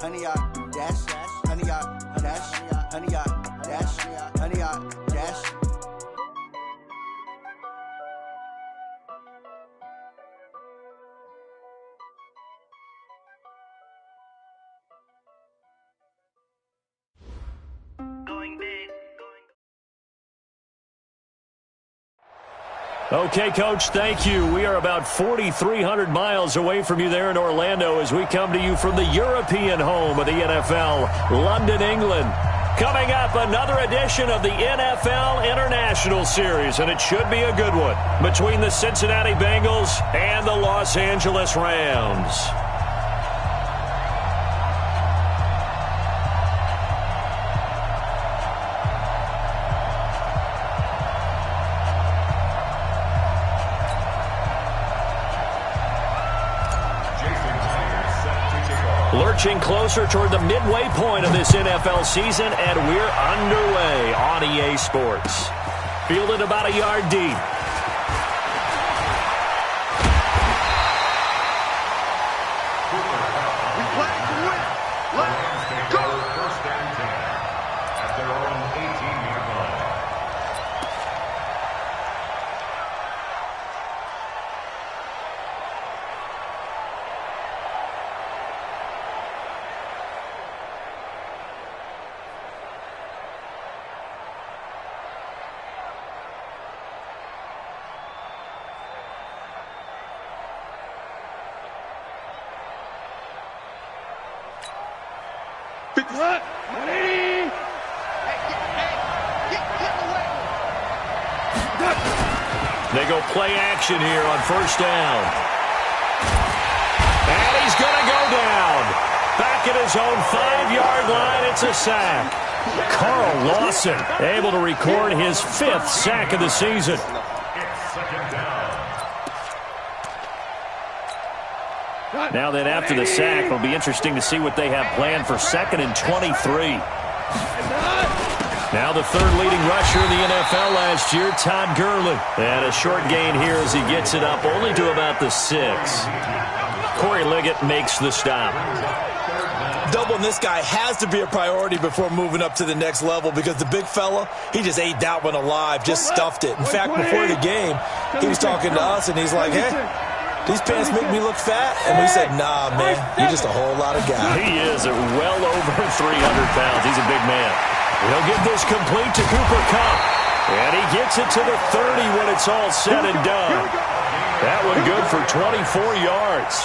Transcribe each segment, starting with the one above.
honey yard, dash, honey yard, dash, honey yard, dash, honey yard, dash. Okay, Coach, thank you. We are about 4,300 miles away from you there in Orlando as we come to you from the European home of the NFL, London, England. Coming up, another edition of the NFL International Series, and it should be a good one, between the Cincinnati Bengals and the Los Angeles Rams. Lurching closer toward the midway point of this NFL season, and we're underway on EA Sports. Fielded about a yard deep. We play to win. Let's go. First and 10 at their own 18-yard line. What? Money! They go play action here on first down. And he's going to go down. Back at his own 5-yard line, it's a sack. Carl Lawson able to record his 5th sack of the season. It's second down. Now then, after the sack, it'll be interesting to see what they have planned for 2nd and 23. Now the third leading rusher in the NFL last year, Todd Gurley. And a short gain here as he gets it up only to about the 6. Corey Liggett makes the stop. Doubling this guy has to be a priority before moving up to the next level because the big fella, he just ate that one alive, just stuffed it. In fact, before the game, he was talking to us, and he's like, hey, these pants make me look fat. And we said, nah, man, you're just a whole lot of guy. He is at well over 300 pounds. He's a big man. He'll get this complete to Cooper Kupp. And he gets it to the 30 when it's all said and done. That one good for 24 yards.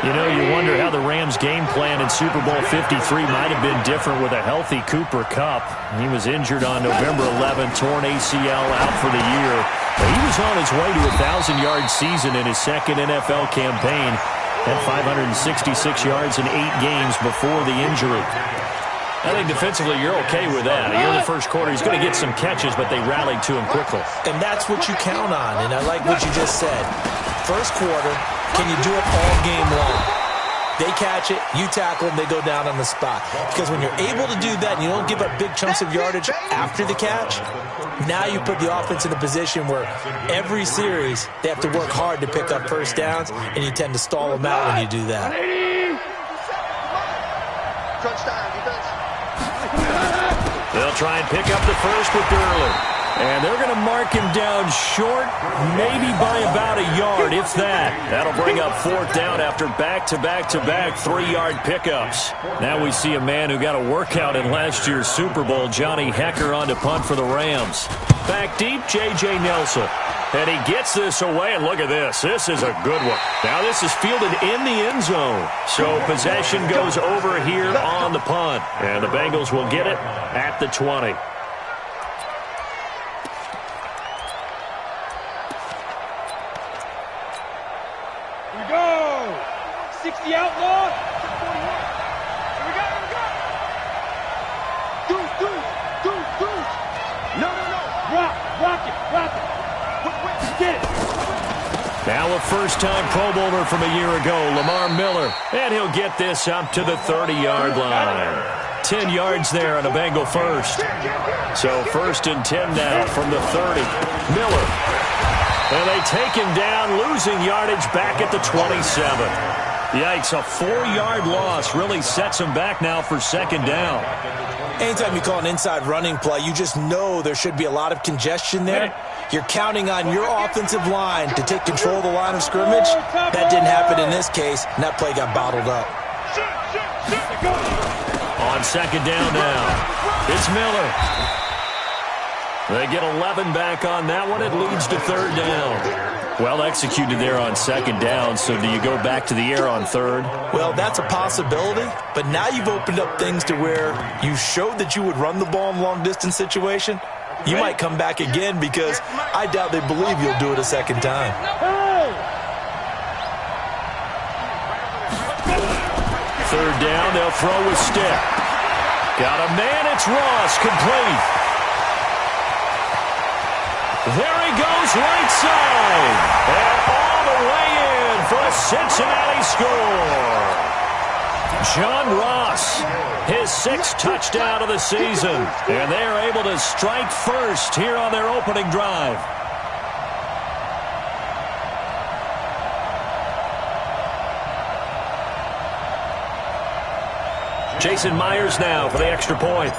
You know, you wonder how the Rams' game plan in Super Bowl 53 might have been different with a healthy Cooper Kupp. He was injured on November 11, torn ACL, out for the year. But he was on his way to a 1,000-yard season in his second NFL campaign. Had 566 yards in 8 games before the injury. I think defensively you're okay with that. Here in the first quarter, he's going to get some catches, but they rallied to him quickly. And that's what you count on, and I like what you just said. First quarter, can you do it all game long? They catch it, you tackle them, they go down on the spot. Because when you're able to do that and you don't give up big chunks of yardage after the catch, now you put the offense in a position where every series they have to work hard to pick up first downs, and you tend to stall them out when you do that. They'll try and pick up the first with Gurley. And they're going to mark him down short, maybe by about a yard, if that. That'll bring up 4th down after back-to-back-to-back 3-yard pickups. Now we see a man who got a workout in last year's Super Bowl, Johnny Hecker, on to punt for the Rams. Back deep, J.J. Nelson. And he gets this away, and look at this. This is a good one. Now this is fielded in the end zone. So possession goes over here on the punt. And the Bengals will get it at the 20. Here we go. 60 outlaw. 41. Here we go. Deuce. No. Rock it. Get it. Now a first-time Pro Bowler from a year ago, Lamar Miller. And he'll get this up to the 30-yard line. 10 yards there on a Bengal first. So 1st and 10 now from the 30. Miller. And they take him down, losing yardage back at the 27. Yikes, a 4-yard loss really sets them back now for second down. Anytime you call an inside running play, you just know there should be a lot of congestion there. You're counting on your offensive line to take control of the line of scrimmage. That didn't happen in this case, and that play got bottled up. On second down now, it's Miller. They get 11 back on that one. It leads to third down. Well executed there on second down, so do you go back to the air on third? Well, that's a possibility, but now you've opened up things to where you showed that you would run the ball in long-distance situation. You might come back again because I doubt they believe you'll do it a second time. Third down, they'll throw with stick. Got a man, it's Ross, complete. There he goes, right side. And all the way in for a Cincinnati score. John Ross, his 6th touchdown of the season. And they are able to strike first here on their opening drive. Jason Myers now for the extra point.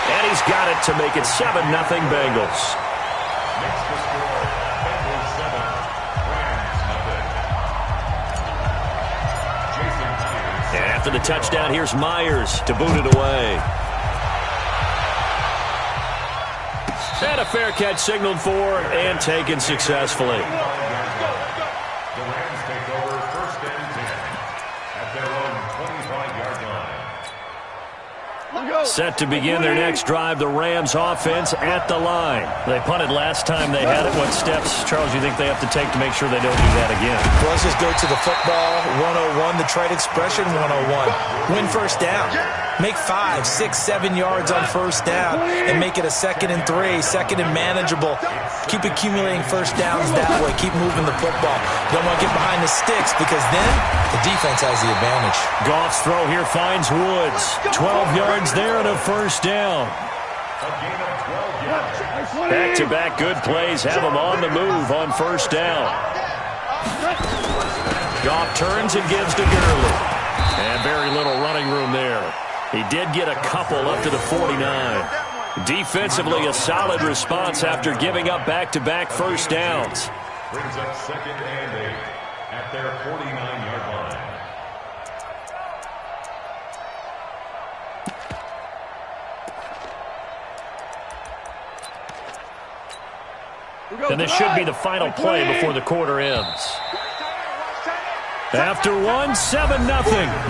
And he's got it to make it 7-0 Bengals. Next to score, Bengals 7, Rams nothing. Jason Myers. And after the touchdown, here's Myers to boot it away. And a fair catch signaled for and taken successfully. The Rams take over 1st and 10 at their own 25-yard line. Set to begin their next drive, the Rams offense at the line. They punted last time they had it. What steps, Charles, do you think they have to take to make sure they don't do that again? Well, let's just go to the football 101, the trade expression 101. Win first down. Make 5, 6, 7 yards on first down and make it a 2nd and 3, 2nd and manageable. Keep accumulating first downs that way. Keep moving the football. Don't want to get behind the sticks because then the defense has the advantage. Goff's throw here finds Woods. 12 yards there and a first down. A gain of 12 yards. Back-to-back good plays have them on the move on first down. Goff turns and gives to Gurley. And very little running room there. He did get a couple up to the 49. Defensively, a solid response after giving up back-to-back first downs. Brings up 2nd and 8 at their 49-yard line. And this should be the final play before the quarter ends. After one, 7-0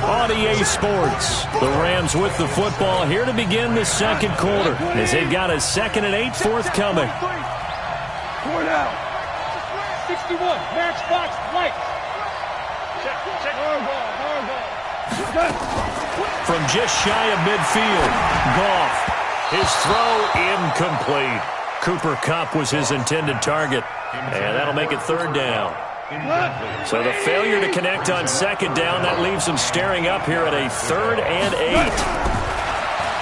on EA Sports. The Rams with the football here to begin the second quarter as they've got a 2nd and 8 forthcoming. Point out. 61, matchbox, right. Check. Hard ball. From just shy of midfield, Goff. His throw incomplete. Cooper Kupp was his intended target. And that'll make it third down. So the failure to connect on second down, that leaves them staring up here at a 3rd and 8.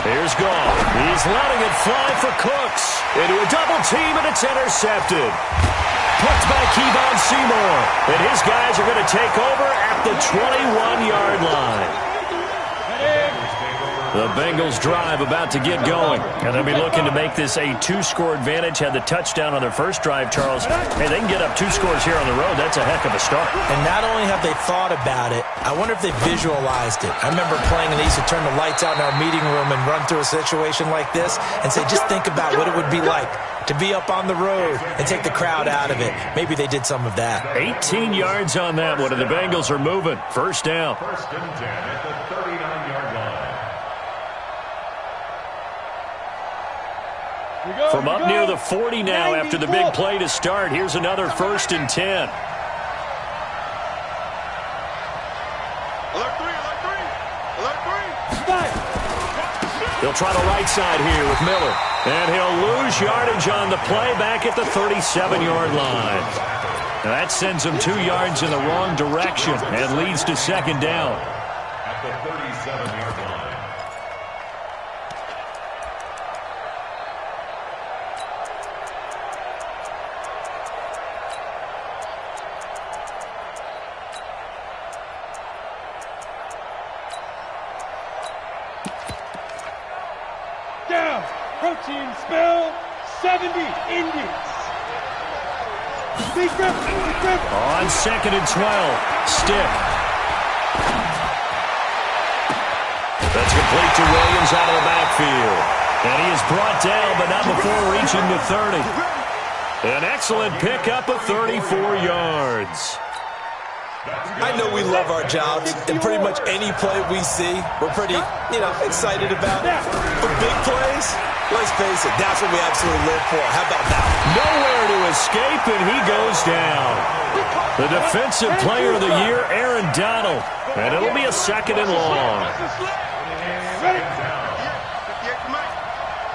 Here's Goff. He's letting it fly for Cooks. Into a double team, and it's intercepted. Picked by Kevon Seymour. And his guys are going to take over at the 21-yard line. The Bengals drive about to get going. And they'll be looking to make this a 2-score advantage. Had the touchdown on their first drive, Charles. Hey, they can get up 2 scores here on the road. That's a heck of a start. And not only have they thought about it, I wonder if they visualized it. I remember playing and they used to turn the lights out in our meeting room and run through a situation like this and say, just think about what it would be like to be up on the road and take the crowd out of it. Maybe they did some of that. 18 yards on that one, and the Bengals are moving. First down. 1st and 10 at the 39-yard line. From up near the 40 now after the big play to start. Here's another 1st and 10. Alert 3. He'll try the right side here with Miller. And he'll lose yardage on the play back at the 37-yard line. Now that sends him 2 yards in the wrong direction and leads to second down. At the 37-yard line. Attention, spell 70 Indians. Big grip, big grip. On 2nd and 12, stick. That's complete to Williams out of the backfield. And he is brought down, but not before reaching the 30. An excellent pickup of 34 yards. I know we love our jobs, and pretty much any play we see, we're pretty, excited about. But big plays, let's face it, that's what we absolutely live for. How about that? Nowhere to escape, and he goes down. The defensive player of the year, Aaron Donald. And it'll be a 2nd and long. Ready?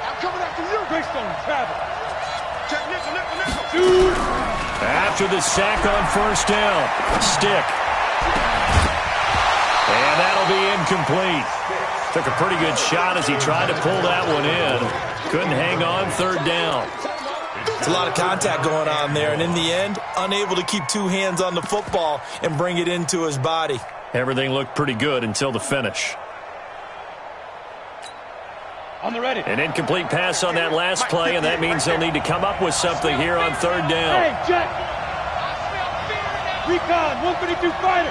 I'm coming after you. Greystone, travel. Check nickel. After the sack on 1st down, stick. And that'll be incomplete. Took a pretty good shot as he tried to pull that one in. Couldn't hang on 3rd down. It's a lot of contact going on there, and in the end, unable to keep 2 hands on the football and bring it into his body. Everything looked pretty good until the finish. On the ready. An incomplete pass on that last play, and that means they'll need to come up with something here on 3rd down. Hey, Jack. Recon, 152 fighter.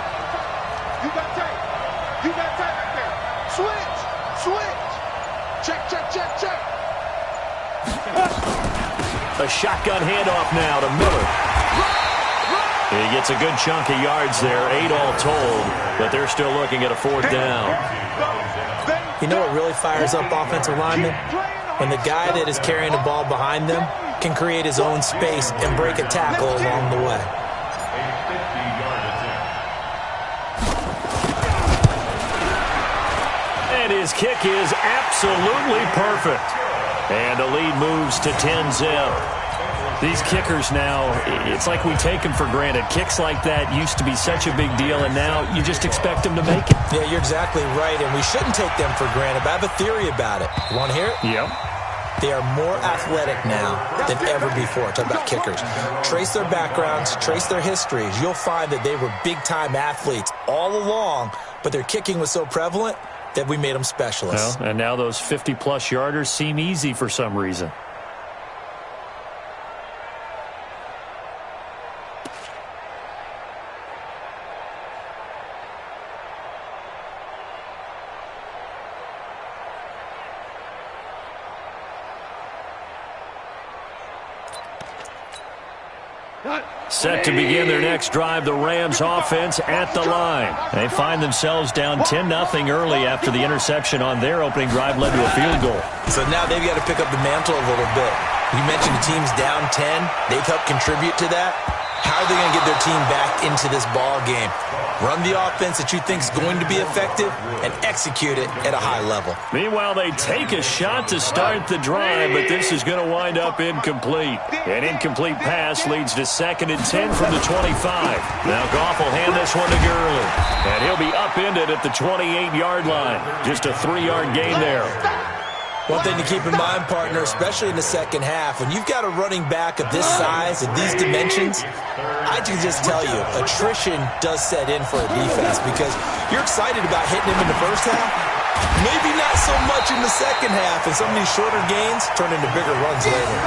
You got tight. You got tight right there. Switch. Check. A shotgun handoff now to Miller. He gets a good chunk of yards there, 8 all told, but they're still looking at a 4th down. You know what really fires up offensive linemen? When the guy that is carrying the ball behind them can create his own space and break a tackle along the way. And his kick is absolutely perfect. And the lead moves to 10-zip. These kickers now, it's like we take them for granted. Kicks like that used to be such a big deal, and now you just expect them to make it. Yeah, you're exactly right, and we shouldn't take them for granted. But I have a theory about it. You want to hear it? Yep. They are more athletic now than ever before. Talk about kickers. Trace their backgrounds, trace their histories. You'll find that they were big-time athletes all along, but their kicking was so prevalent that we made them specialists. Well, and now those 50-plus yarders seem easy for some reason. Set to begin their next drive, the Rams offense at the line. They find themselves down 10-0 early after the interception on their opening drive led to a field goal. So now they've got to pick up the mantle a little bit. You mentioned the team's down 10. They've helped contribute to that. How are they going to get their team back into this ball game? Run the offense that you think is going to be effective and execute it at a high level. Meanwhile, they take a shot to start the drive, but this is going to wind up incomplete. An incomplete pass leads to 2nd and 10 from the 25. Now Goff will hand this one to Gurley, and he'll be upended at the 28-yard line. Just a 3-yard gain there. One thing to keep in mind, partner, especially in the second half, when you've got a running back of this size and these dimensions, I can just tell you, attrition does set in for a defense because you're excited about hitting him in the first half, maybe not so much in the second half, and some of these shorter gains turn into bigger runs later.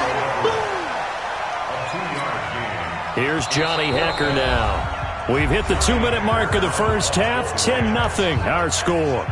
Here's Johnny Hecker now. We've hit the 2-minute mark of the first half, 10-0 our score.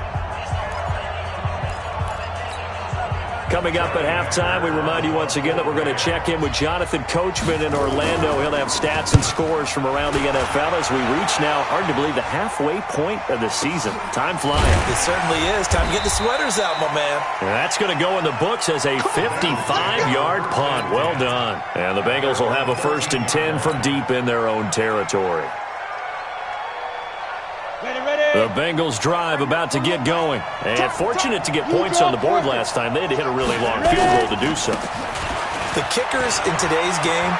Coming up at halftime, we remind you once again that we're going to check in with Jonathan Coachman in Orlando. He'll have stats and scores from around the NFL as we reach now, hard to believe, the halfway point of the season. Time flying. It certainly is. Time to get the sweaters out, my man. And that's going to go in the books as a 55-yard punt. Well done. And the Bengals will have a 1st and 10 from deep in their own territory. The Bengals drive about to get going. And fortunate to get points on the board last time. They had to hit a really long field goal to do so. The kickers in today's game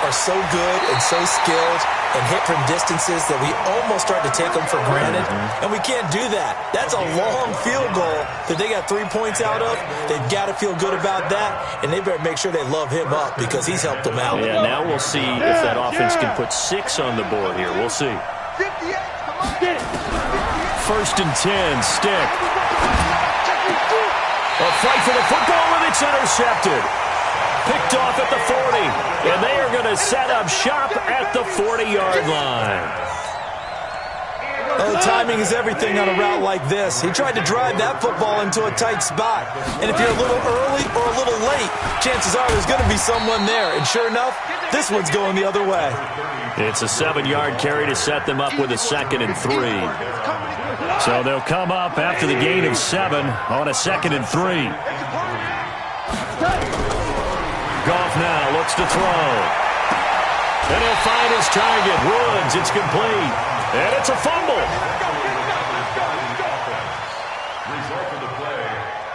are so good and so skilled and hit from distances that we almost start to take them for granted. And we can't do that. That's a long field goal that they got 3 points out of. They've got to feel good about that. And they better make sure they love him up because he's helped them out. Yeah, now we'll see if that offense can put 6 on the board here. We'll see. 58, 1st and 10, stick. A fight for the football, and it's intercepted. Picked off at the 40, and they are going to set up shop at the 40-yard line. Oh, timing is everything on a route like this. He tried to drive that football into a tight spot. And if you're a little early or a little late, chances are there's going to be someone there. And sure enough, this one's going the other way. It's a 7-yard carry to set them up with a 2nd and 3. So they'll come up after the gain of 7 on a 2nd and 3. Goff now looks to throw. And he'll find his target. Woods, it's complete. And it's a fumble. Result of the play,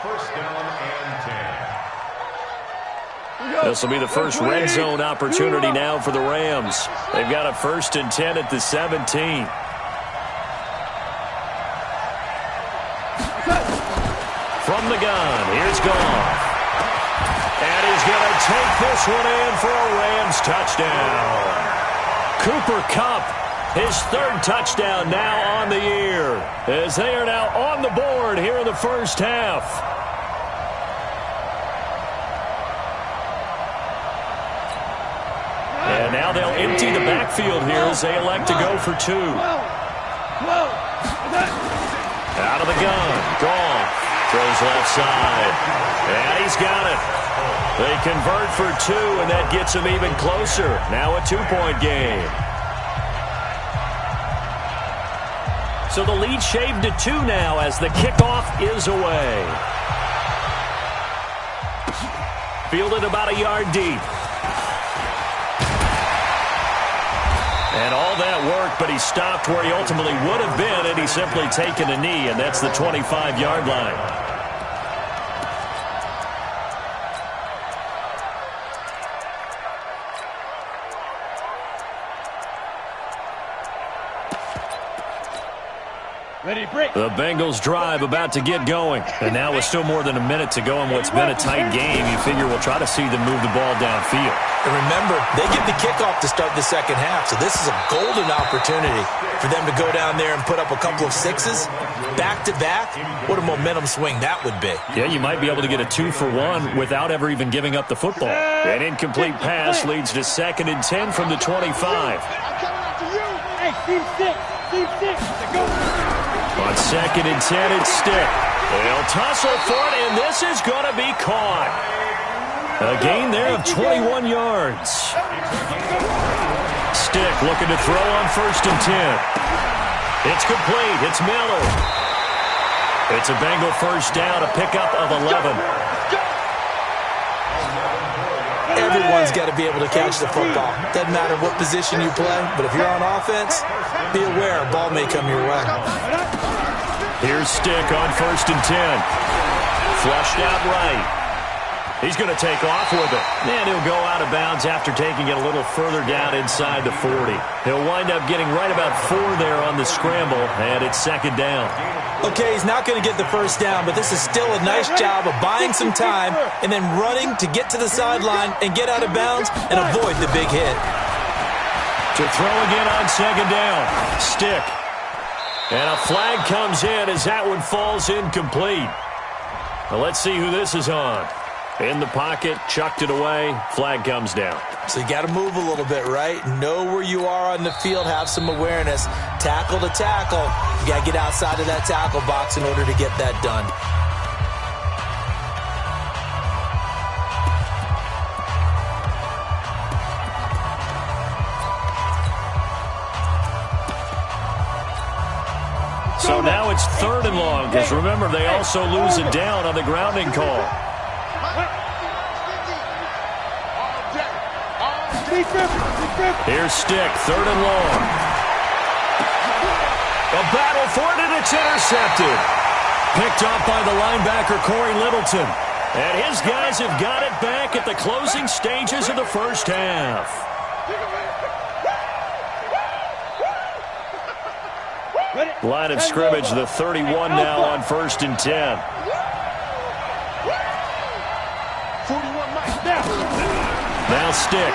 first down and 10. This will be the first red zone opportunity now for the Rams. They've got a 1st and 10 at the 17. From the gun, here's Goff. And he's going to take this one in for a Rams touchdown. Cooper Kupp, his 3rd touchdown now on the year, as they are now on the board here in the first half. And now they'll empty the backfield here as they elect to go for 2. Out of the gun, Goff throws left side, and he's got it. They convert for 2, and that gets them even closer. Now a 2-point game. So the lead shaved to 2 now as the kickoff is away. Fielded about a yard deep. And all that work, but he stopped where he ultimately would have been, and he's simply taken a knee, and that's the 25-yard line. Ready, break. The Bengals drive about to get going. And now with still more than a minute to go in what's been a tight game, you figure we'll try to see them move the ball downfield. And remember, they get the kickoff to start the second half, so this is a golden opportunity for them to go down there and put up a couple of 6s back-to-back. What a momentum swing that would be. Yeah, you might be able to get a 2-for-1 without ever even giving up the football. An incomplete pass leads to 2nd and 10 from the 25. Hey, team 6. Team 6. Go. On 2nd and 10, it's Stick. They'll tussle for it, and this is going to be caught. A gain there of 21 yards. Stick looking to throw on 1st and 10. It's complete. It's Miller. It's a Bengal first down, a pickup of 11. Everyone's got to be able to catch the football. Doesn't matter what position you play, but if you're on offense, be aware a ball may come your way. Here's Stick on 1st and 10. Flushed out right. He's going to take off with it. And he'll go out of bounds after taking it a little further down inside the 40. He'll wind up getting right about 4 there on the scramble, and it's 2nd down. Okay, he's not going to get the first down, but this is still a nice job of buying some time and then running to get to the sideline and get out of bounds and avoid the big hit. To throw again on 2nd down. Stick. And a flag comes in as that one falls incomplete. Now let's see who this is on. In the pocket, chucked it away, flag comes down. So you got to move a little bit, right? Know where you are on the field, have some awareness. Tackle to tackle. You got to get outside of that tackle box in order to get that done. So now it's 3rd and long, because remember, they also lose it down on the grounding call. Here's Stick, 3rd and long. A battle for it, and it's intercepted. Picked off by the linebacker, Corey Littleton. And his guys have got it back at the closing stages of the first half. Line of scrimmage, the 31 now on 1st and 10. Now Stick.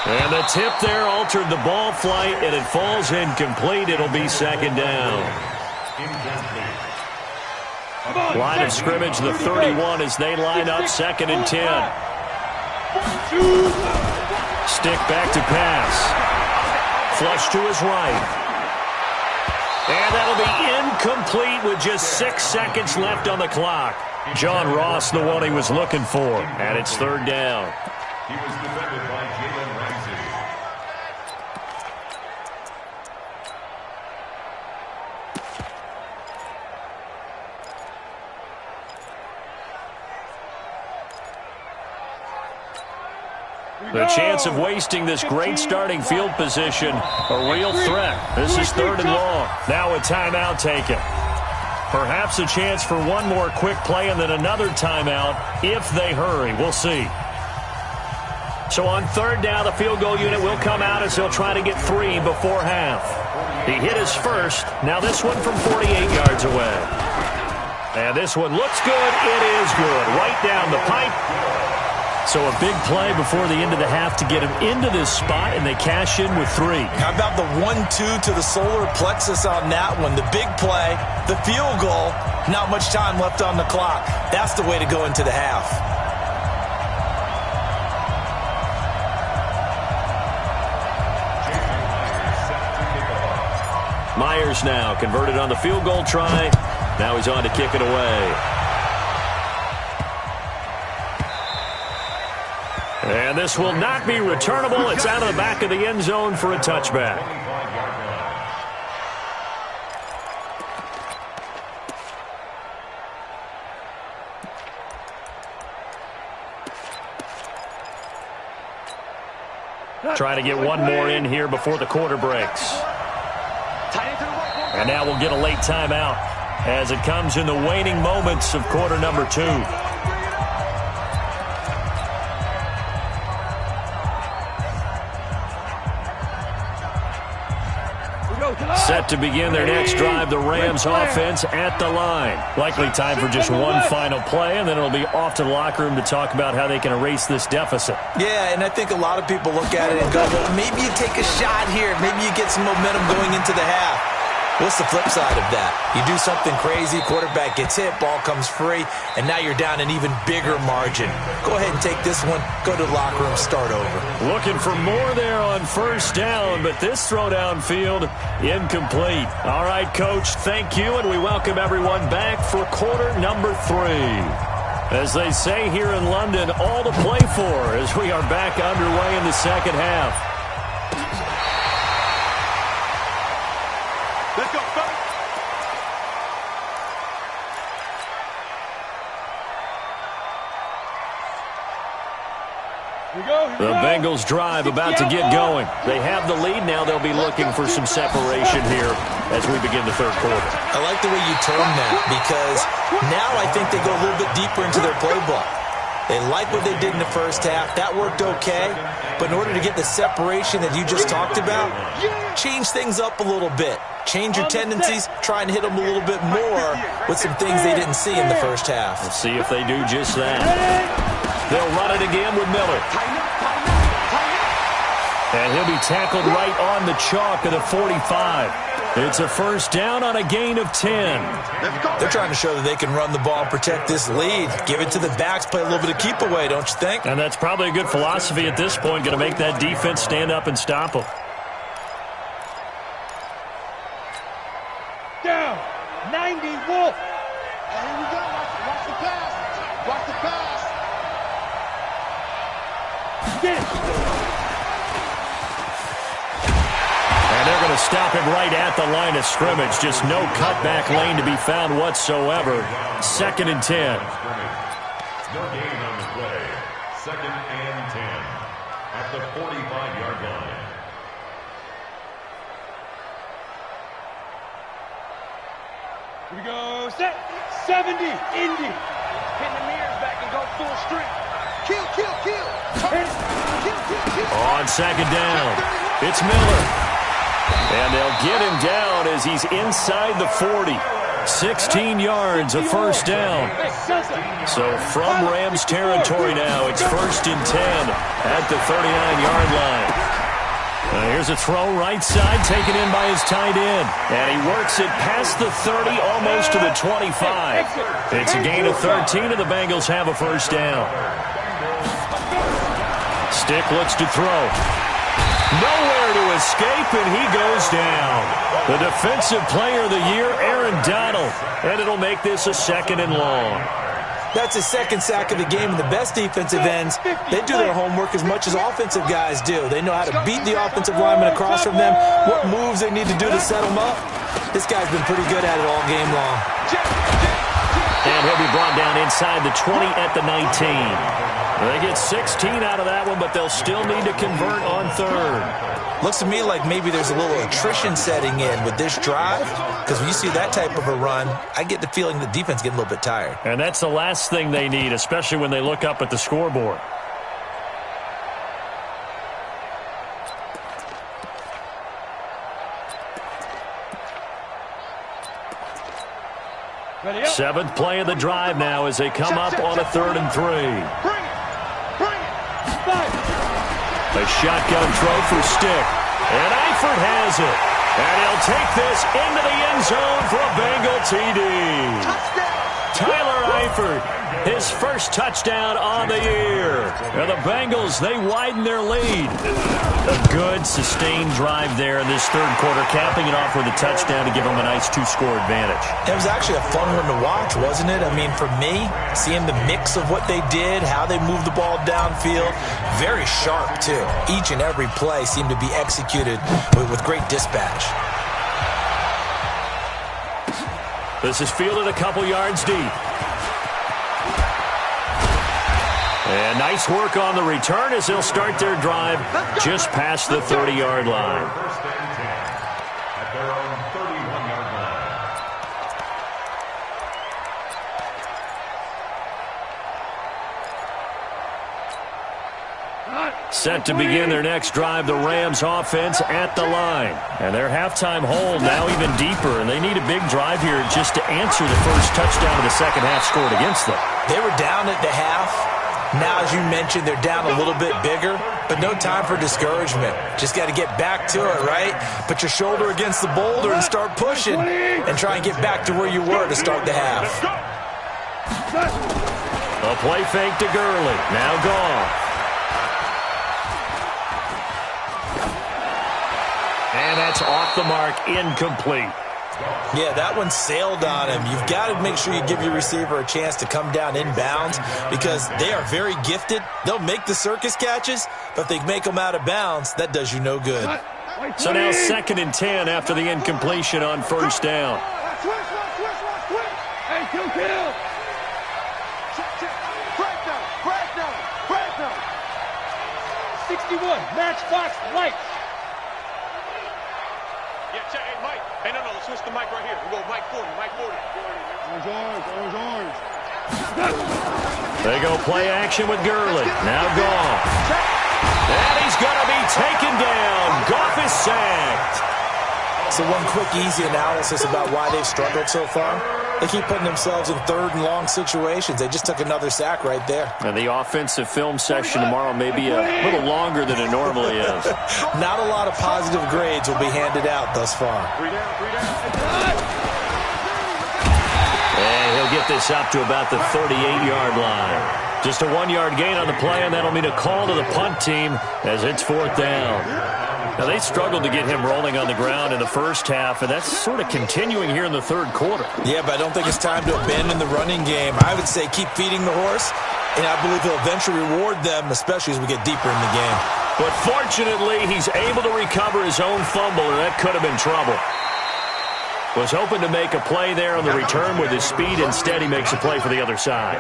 And the tip there altered the ball flight, and it falls incomplete. It'll be 2nd down. Incomplete. Line of scrimmage, the 31 as they line up 2nd and 10. Stick back to pass. Flush to his right. And that'll be incomplete with just 6 seconds left on the clock. John Ross, the one he was looking for. And it's 3rd down. He was defended by Jalen Ramsey. The chance of wasting this great starting field position, a real threat. This is 3rd and long. Now a timeout taken. Perhaps a chance for one more quick play and then another timeout if they hurry. We'll see. So on 3rd down, the field goal unit will come out as they'll try to get 3 before half. He hit his first. Now this one from 48 yards away. And this one looks good. It is good. Right down the pipe. So a big play before the end of the half to get him into this spot, and they cash in with 3. How about the 1-2 to the solar plexus on that one? The big play, the field goal, not much time left on the clock. That's the way to go into the half. Myers now converted on the field goal try. Now he's on to kick it away. And this will not be returnable. It's out of the back of the end zone for a touchback. Trying to get one more in here before the quarter breaks. And now we'll get a late timeout as it comes in the waning moments of quarter number 2. Set to begin their next drive, the Rams offense at the line. Likely time for just one final play, and then it'll be off to the locker room to talk about how they can erase this deficit. Yeah, and I think a lot of people look at it and go, well, maybe you take a shot here. Maybe you get some momentum going into the half. What's the flip side of that? You do something crazy, quarterback gets hit, ball comes free, and now you're down an even bigger margin. Go ahead and take this one, go to the locker room, start over. Looking for more there on 1st down, but this throw downfield, incomplete. All right, Coach, thank you, and we welcome everyone back for quarter number 3. As they say here in London, all to play for as we are back underway in the 2nd half. Let's go, fellas. The Bengals drive about to get going. They have the lead. Now they'll be looking for some separation here as we begin the 3rd quarter. I like the way you term that because now I think they go a little bit deeper into their playbook. They like what they did in the 1st half. That worked okay. But in order to get the separation that you just talked about, change things up a little bit. Change your tendencies, try and hit them a little bit more with some things they didn't see in the 1st half. Let's see if they do just that. They'll run it again with Miller. And he'll be tackled right on the chalk of the 45. It's a 1st down on a gain of 10. They're trying to show that they can run the ball and protect this lead. Give it to the backs, play a little bit of keep away, don't you think? And that's probably a good philosophy at this point, going to make that defense stand up and stop them. Down, 90 Wolf. Here we go. Watch the pass. Watch the pass. Get it. And they're going to stop him right at the line of scrimmage. Just no cutback lane to be found whatsoever. 2nd and 10. No gain on the play. 2nd and 10 at the 45-yard line. Here we go. Set. 70. Indy. Pin the mirrors back and go full strength. Kill, kill, kill. Kill, kill, kill. On 2nd down, it's Miller. And they'll get him down as he's inside the 40. 16 yards, a 1st down. So from Rams territory now, it's 1st and 10 at the 39-yard line. Here's a throw right side, taken in by his tight end. And he works it past the 30, almost to the 25. It's a gain of 13, and the Bengals have a first down. Stick looks to throw. Nowhere to escape, and he goes down. The defensive player of the year, Aaron Donald. And it'll make this a 2nd and long. That's his 2nd sack of the game, and the best defensive ends, they do their homework as much as offensive guys do. They know how to beat the offensive lineman across from them, what moves they need to do to set them up. This guy's been pretty good at it all game long. And he'll be brought down inside the 20 at the 19. They get 16 out of that one, but they'll still need to convert on 3rd. Looks to me like maybe there's a little attrition setting in with this drive, because when you see that type of a run, I get the feeling the defense getting a little bit tired. And that's the last thing they need, especially when they look up at the scoreboard. Seventh play of the drive now as they come up on a 3rd and 3. A shotgun throw for Stick. And Eifert has it. And he'll take this into the end zone for a Bengal TD. Tyler Eifert, his first touchdown on the year. And the Bengals, they widen their lead. A good, sustained drive there in this 3rd quarter, capping it off with a touchdown to give them a nice 2-score advantage. It was actually a fun one to watch, wasn't it? I mean, for me, seeing the mix of what they did, how they moved the ball downfield, very sharp, too. Each and every play seemed to be executed with great dispatch. This is fielded a couple yards deep. And nice work on the return as they'll start their drive just past the 30-yard line. First and 10 at their own 31-yard line. Set to begin their next drive, the Rams offense at the line. And their halftime hole now even deeper, and they need a big drive here just to answer the first touchdown of the second half scored against them. They were down at the half. Now, as you mentioned, they're down a little bit bigger, but no time for discouragement. Just got to get back to it, right? Put your shoulder against the boulder and start pushing and try and get back to where you were to start the half. A play fake to Gurley. Now gone. And that's off the mark, incomplete. Yeah, that one sailed on him. You've got to make sure you give your receiver a chance to come down inbounds because they are very gifted. They'll make the circus catches, but if they make them out of bounds, that does you no good. So now 2nd and 10 after the incompletion on 1st down. Hey, kill. Break down. 61, matchbox lights. Yeah, check. Hey, Mike. Hey, no, let's switch the mic right here. We'll go Mike 40. Orange. They go play action with Gurley. Now gone. And he's going to be taken down. Goff is sacked. So one quick, easy analysis about why they've struggled so far. They keep putting themselves in 3rd and long situations. They just took another sack right there. And the offensive film session tomorrow may be a little longer than it normally is. Not a lot of positive grades will be handed out thus far. And he'll get this up to about the 38-yard line. Just a 1-yard gain on the play, and that'll mean a call to the punt team as it's 4th down. Now, they struggled to get him rolling on the ground in the first half, and that's sort of continuing here in the 3rd quarter. Yeah, but I don't think it's time to abandon the running game. I would say keep feeding the horse, and I believe he'll eventually reward them, especially as we get deeper in the game. But fortunately, he's able to recover his own fumble, and that could have been trouble. Was hoping to make a play there on the return with his speed. Instead, he makes a play for the other side.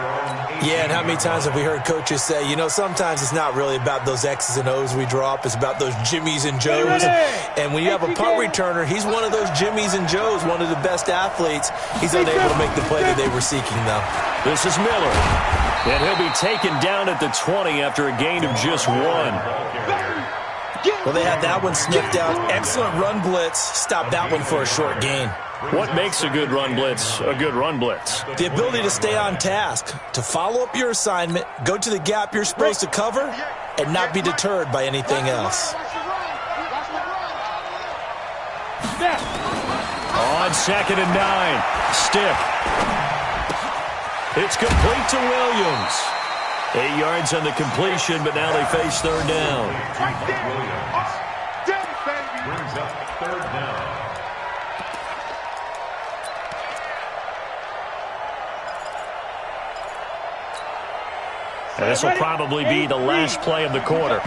Yeah, and how many times have we heard coaches say, you know, sometimes it's not really about those X's and O's we drop. It's about those Jimmies and Joes. And when you have a punt returner, he's one of those Jimmies and Joes, one of the best athletes. He's unable to make the play that they were seeking, though. This is Miller. And he'll be taken down at the 20 after a gain of just 1. Well, they had that one sniffed out. Excellent run blitz. Stopped that one for a short gain. What makes a good run blitz a good run blitz? The ability to stay on task, to follow up your assignment, go to the gap you're supposed to cover, and not be deterred by anything else. On 2nd and 9. Stick. It's complete to Williams. 8 yards on the completion, but now they face third down. Williams brings up third down. And this will probably be the last play of the quarter.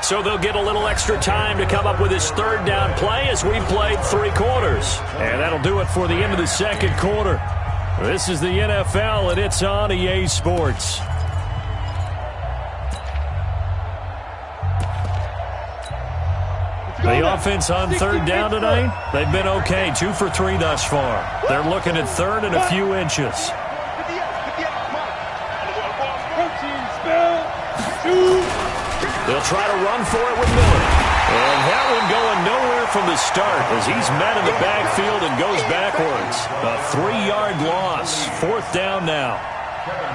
So they'll get a little extra time to come up with his third down play as we've played 3 quarters. And that'll do it for the end of the second quarter. This is the NFL, and it's on EA Sports. The offense on third down tonight, they've been okay. 2 for 3 thus far. They're looking at third and a few inches. They'll try to run for it with Miller. And that one going nowhere from the start as he's met in the backfield and goes backwards. A 3-yard loss. 4th down now.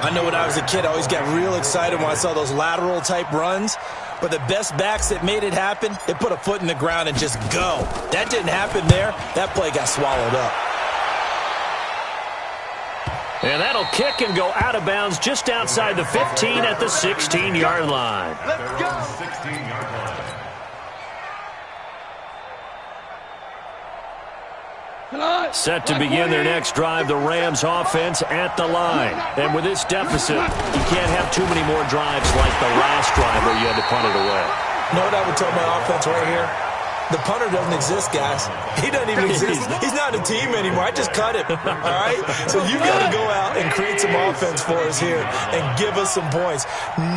I know when I was a kid, I always got real excited when I saw those lateral-type runs. But the best backs that made it happen, they put a foot in the ground and just go. That didn't happen there. That play got swallowed up. And that'll kick and go out of bounds just outside the 15 at the 16-yard line. Let's go. 16-yard line. Set to begin their next drive, the Rams offense at the line. And with this deficit, you can't have too many more drives like the last drive where you had to punt it away. You know what I would tell my offense right here? The punter doesn't exist, guys. He doesn't even exist. He's not a team anymore. I just cut him, all right? So you got to go out and create some offense for us here and give us some points.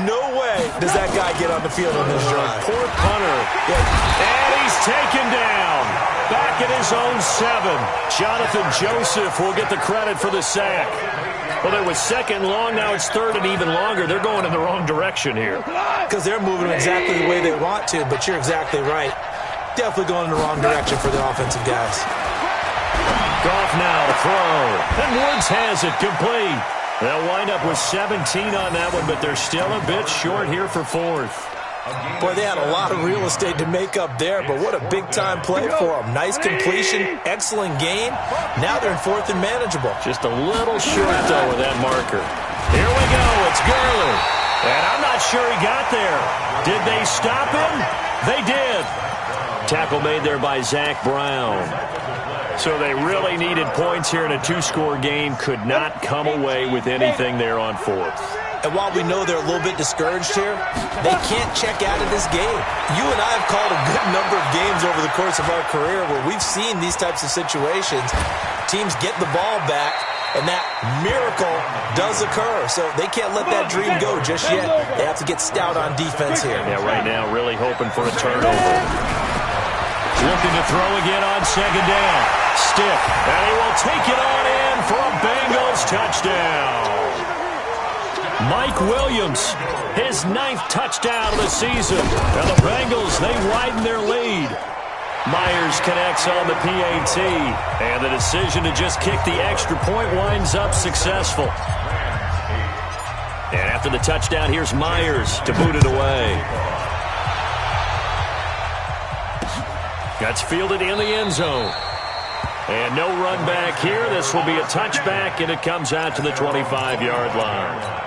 No way does that guy get on the field on this drive. Poor punter. And he's taken down. Back at his own 7. Jonathan Joseph will get the credit for the sack. Well, there was 2nd long. Now it's 3rd and even longer. They're going in the wrong direction here. Because they're moving exactly the way they want to, but you're exactly right. Definitely going in the wrong direction for the offensive guys. Goff now to throw. And Woods has it complete. They'll wind up with 17 on that one, but they're still a bit short here for 4th. Boy, they had a lot of real estate to make up there, but what a big-time play for them. Nice completion, excellent game. Now they're in 4th and manageable. Just a little short, though, with that marker. Here we go. It's Gurley. And I'm not sure he got there. Did they stop him? They did. Tackle made there by Zach Brown. So they really needed points here in a 2-score game. Could not come away with anything there on 4th. And while we know they're a little bit discouraged here, they can't check out of this game. You and I have called a good number of games over the course of our career where we've seen these types of situations. Teams get the ball back, and that miracle does occur. So they can't let that dream go just yet. They have to get stout on defense here. Yeah, right now really hoping for a turnover. Looking to throw again on 2nd down. Stick, and he will take it on in for a Bengals touchdown. Mike Williams, his 9th touchdown of the season. And the Bengals, they widen their lead. Myers connects on the PAT. And the decision to just kick the extra point winds up successful. And after the touchdown, here's Myers to boot it away. That's fielded in the end zone. And no run back here. This will be a touchback, and it comes out to the 25-yard line.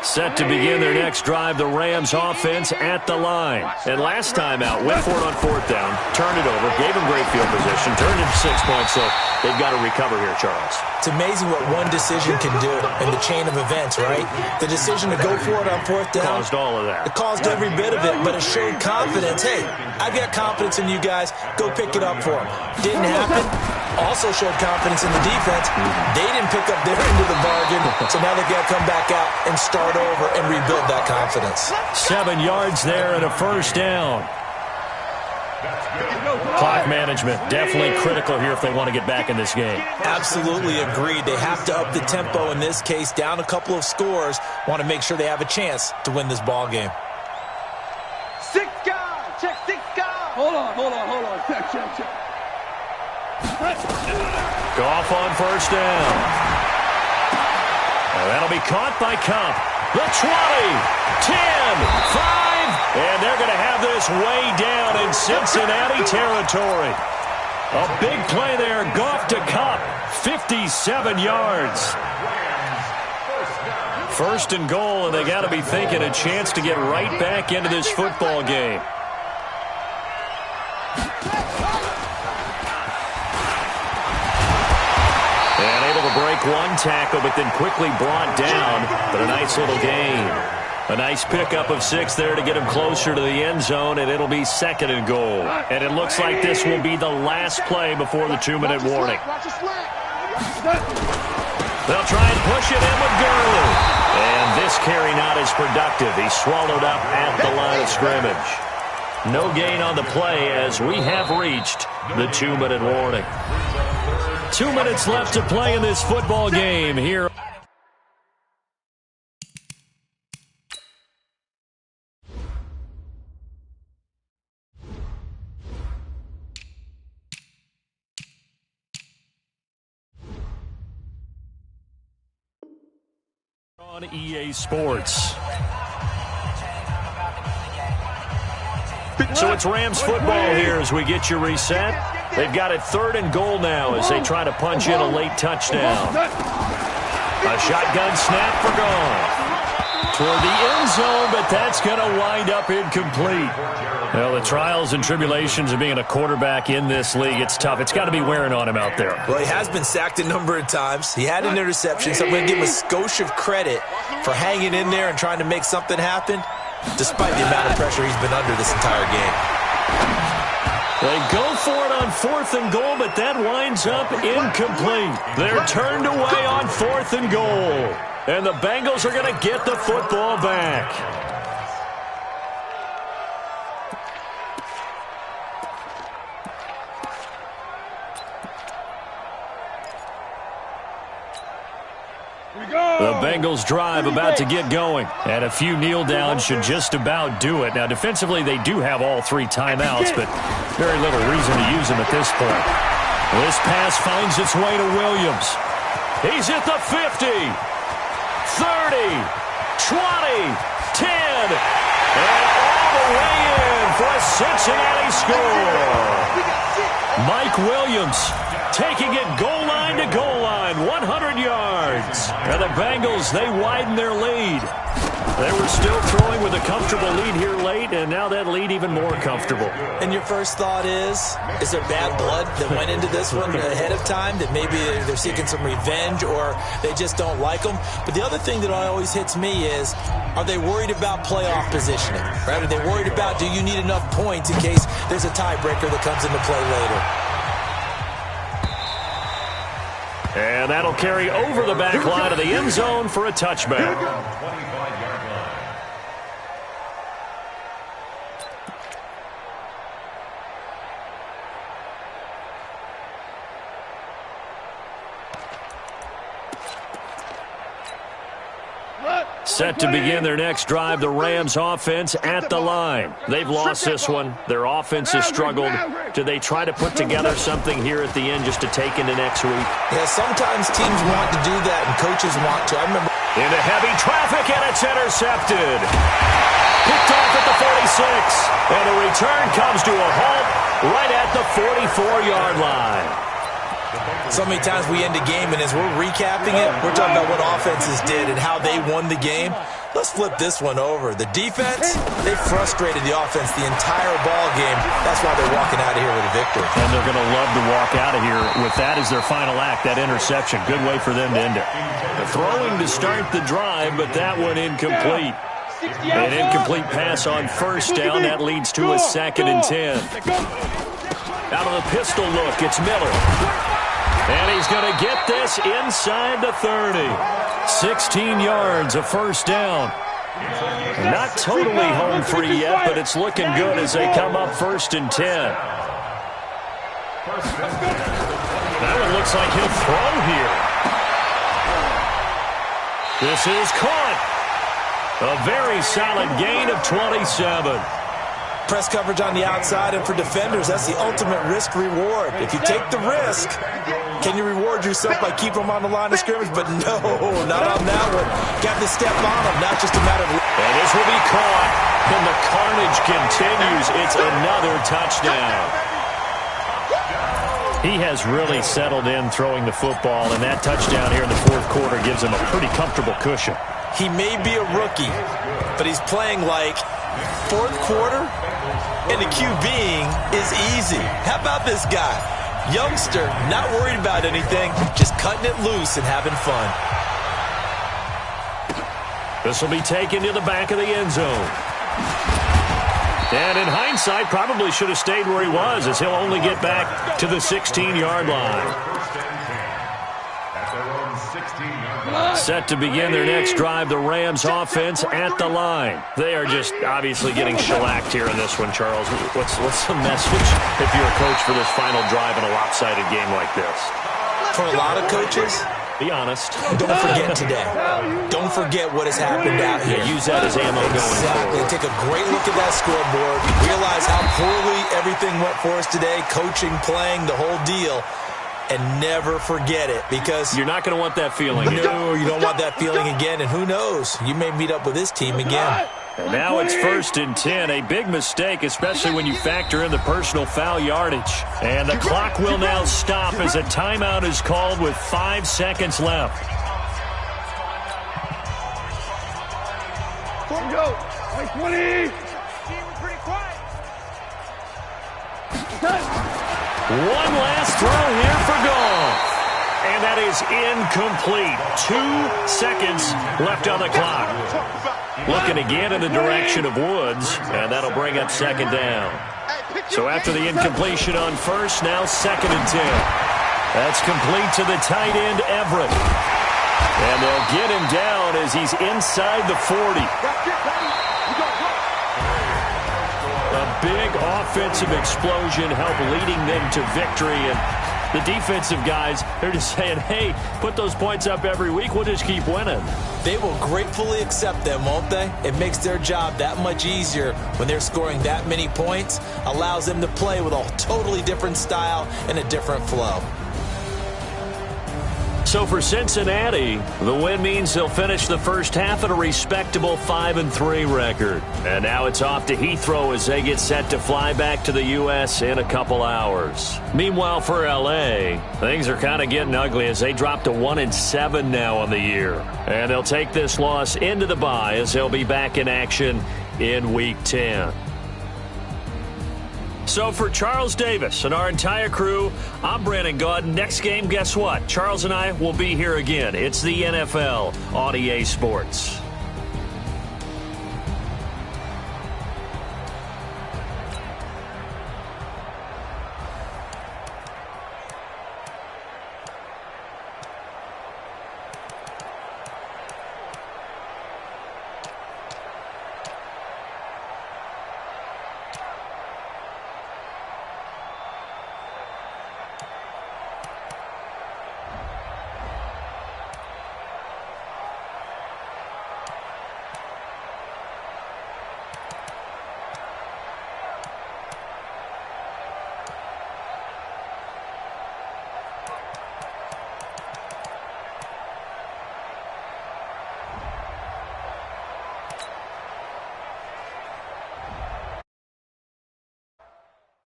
Set to begin their next drive, the Rams offense at the line. And last time out, went for it on 4th down, turned it over, gave them great field position, turned it to 6 points, so they've got to recover here, Charles. It's amazing what one decision can do in the chain of events, right? The decision to go for it on 4th down. Caused all of that. It caused every bit of it, but it showed confidence. Hey, I've got confidence in you guys. Go pick it up for them. Didn't happen. Also showed confidence in the defense. They didn't pick up their end of the bargain, so now they've got to come back out and start over and rebuild that confidence. 7 yards there and a 1st down. Clock management, definitely critical here if they want to get back in this game. Absolutely agreed. They have to up the tempo in this case, down a couple of scores. Want to make sure they have a chance to win this ball game. 6 guys. Check 6 guys. Hold on. Check. Goff on 1st down. And that'll be caught by Cup. the 20, 10, 5, and they're going to have this way down in Cincinnati territory. A big play there. Goff to Kupp, 57 yards. First and goal, and they got to be thinking a chance to get right back into this football game. And able to break one tackle, but then quickly brought down. But a nice little gain. A nice pickup of 6 there to get him closer to the end zone, and it'll be second and goal. And it looks like this will be the last play before the 2-minute warning. They'll try and push it in with Gurley. And this carry not as productive. He's swallowed up at the line of scrimmage. No gain on the play as we have reached the 2-minute warning. 2 minutes left to play in this football game here. On EA Sports. So it's Rams football here as we get you reset. They've got it 3rd and goal now as they try to punch in a late touchdown. A shotgun snap for Goff. Toward the end zone, but that's going to wind up incomplete. Well, the trials and tribulations of being a quarterback in this league, it's tough. It's got to be wearing on him out there. Well, he has been sacked a number of times. He had an interception, so I'm going to give him a skosh of credit for hanging in there and trying to make something happen, despite the amount of pressure he's been under this entire game. They go for it on 4th and goal, but that winds up incomplete. They're turned away on 4th and goal. And the Bengals are going to get the football back. The Bengals drive about to get going. And a few kneel downs should just about do it. Now, defensively, they do have all 3 timeouts, but very little reason to use them at this point. This pass finds its way to Williams. He's at the 50, 30, 20, 10, and all the way in for a Cincinnati score. Mike Williams taking it goal line to goal line, 100 yards. And the Bengals, they widen their lead. They were still throwing with a comfortable lead here late, and now that lead even more comfortable. And your first thought is there bad blood that went into this one ahead of time, that maybe they're seeking some revenge or they just don't like them? But the other thing that always hits me is, are they worried about playoff positioning? Right? Are they worried about, do you need enough points in case there's a tiebreaker that comes into play later? And that'll carry over the back line of the end zone for a touchback. 25-yard line. Set to begin their next drive, the Rams offense at the line. They've lost this one. Their offense has struggled. Do they try to put together something here at the end just to take into next week? Yeah, sometimes teams want to do that and coaches want to. I remember into heavy traffic, and it's intercepted. Picked off at the 46. And the return comes to a halt right at the 44-yard line. So many times we end a game, and as we're recapping it, we're talking about what offenses did and how they won the game. Let's flip this one over. The defense, they frustrated the offense the entire ball game. That's why they're walking out of here with a victory. And they're going to love to walk out of here with that as their final act, that interception. Good way for them to end it. The throwing to start the drive, but that one incomplete. An incomplete pass on first down. That leads to a 2nd and 10. Out of the pistol look, it's Miller. And he's going to get this inside the 30. 16 yards, a first down. Not totally home free yet, but it's looking good as they come up 1st and 10. That one looks like he'll throw here. This is caught. A very solid gain of 27. Press coverage on the outside, and for defenders, that's the ultimate risk-reward. If you take the risk, can you reward yourself by keeping them on the line of scrimmage? But no, not on that one. Got to step on them, not just a matter of... And this will be caught, and the carnage continues. It's another touchdown. He has really settled in throwing the football, and that touchdown here in the fourth quarter gives him a pretty comfortable cushion. He may be a rookie, but he's playing like fourth quarter, and the QBing is easy. How about this guy? Youngster, not worried about anything, just cutting it loose and having fun. This will be taken to the back of the end zone. And in hindsight, probably should have stayed where he was, as he'll only get back to the 16-yard line. Set to begin their next drive, the Rams offense at the line. They are just obviously getting shellacked here in this one, Charles. What's the message if you're a coach for this final drive in a lopsided game like this? For a lot of coaches, be honest. Don't forget today. Don't forget what has happened out here. Use that as ammo going Exactly. forward. Take a great look at that scoreboard. Realize how poorly everything went for us today. Coaching, playing, the whole deal. And never forget it, because you're not going to want that feeling. No, you don't want that feeling again. And who knows? You may meet up with this team again. And now it's 1st and 10. A big mistake, especially when you factor in the personal foul yardage. And the clock will now stop as a timeout is called with 5 seconds left. Go. 20. Pretty quiet. One last throw here for goal. And that is incomplete. 2 seconds left on the clock. Looking again in the direction of Woods, and that'll bring up 2nd down. So after the incompletion on first, now 2nd and 10. That's complete to the tight end, Everett. And they'll get him down as he's inside the 40. A big offensive explosion helped leading them to victory, and the defensive guys, they're just saying, hey, put those points up every week, we'll just keep winning. They will gratefully accept them, won't they? It makes their job that much easier when they're scoring that many points, allows them to play with a totally different style and a different flow. So for Cincinnati, the win means they'll finish the first half at a respectable 5-3 record. And now it's off to Heathrow as they get set to fly back to the U.S. in a couple hours. Meanwhile, for L.A., things are kind of getting ugly as they drop to 1-7 now on the year. And they'll take this loss into the bye as they'll be back in action in Week 10. So for Charles Davis and our entire crew, I'm Brandon Gaudin. Next game, guess what? Charles and I will be here again. It's the NFL on EA Sports.